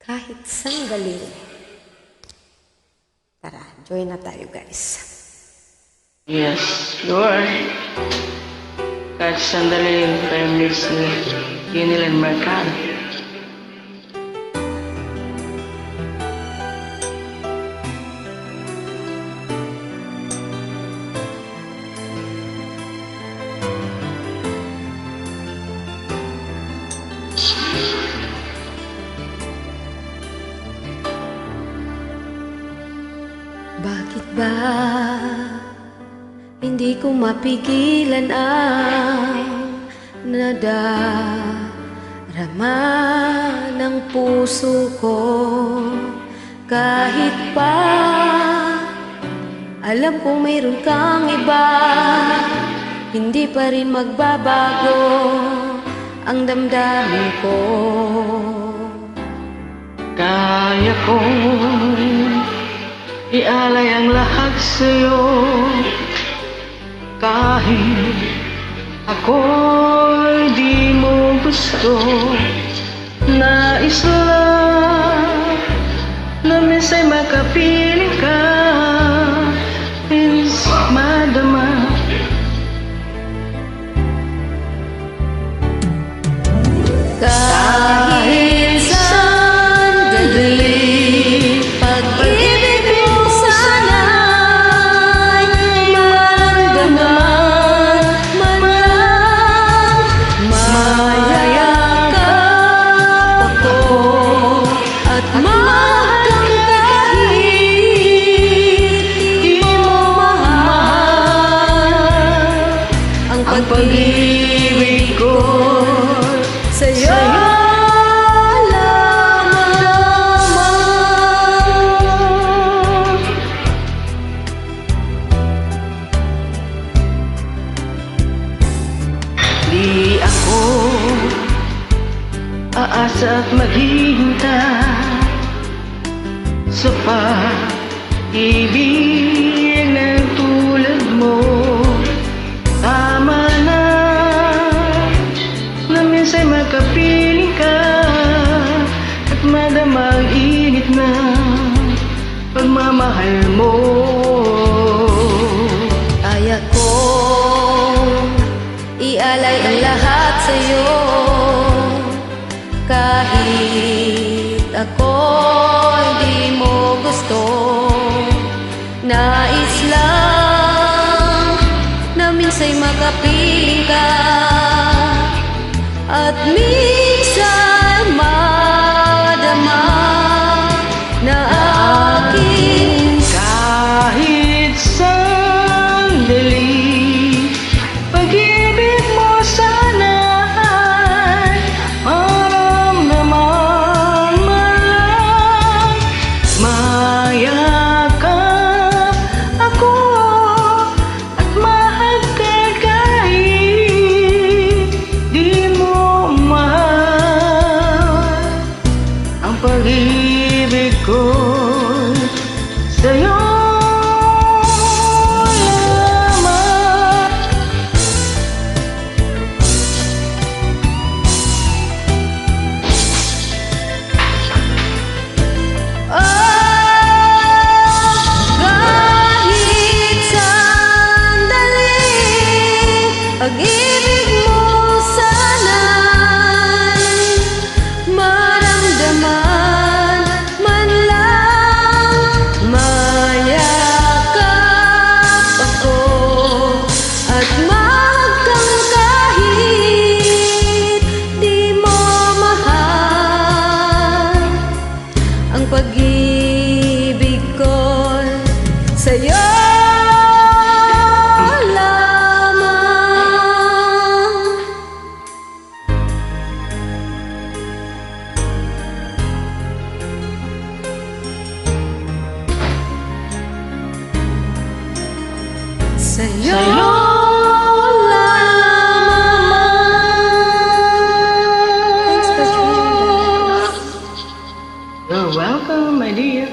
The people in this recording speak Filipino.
kahit sandali. Tara, join na tayo guys. Yes, Lord. Kahit sandali tayo miss ni Yunilan Mercado. Bakit ba hindi ko mapigilan ang nadarama ng puso ko? Kahit pa alam kong mayroon kang iba, hindi pa rin magbabago ang damdamin ko. Kaya kong ialay ang lahat sa'yo, kahit ako'y di mo gusto. Nais lang na minsa'y makapiling ka, is madama. Kahit sandali, pag-ibig mo sana'y maramdaman man lang. Mayayakap ako at mahal kahit di mo mahal. Ang pag-ibig ko sa'yo lamang. Di ako aasa at maghihintay sa pag-ibig na tulad mo. Tama na minsa'y makapiling ka at madama ang init na pagmamahal mo. Kaya kong ialay ang lahat sa'yo, kahit ako'y di mo gusto. Nais lang na minsa'y makapiling ka at minsan madama na aking kahit sandali, pag-ibig mo sana'y maramdaman man lang. Mayakap ako at mahal ka kahit di mo mahal. Ang pag-ibig ko sa'yo lamang. kahit sandali, pag-ibig mo sana'y maramdaman man lang. Mayakap ako at mahal kahit di mo mahal. Ang pag-ibig ko'y sa'yo lamang. Sa'yo lamang. You're welcome, my dear.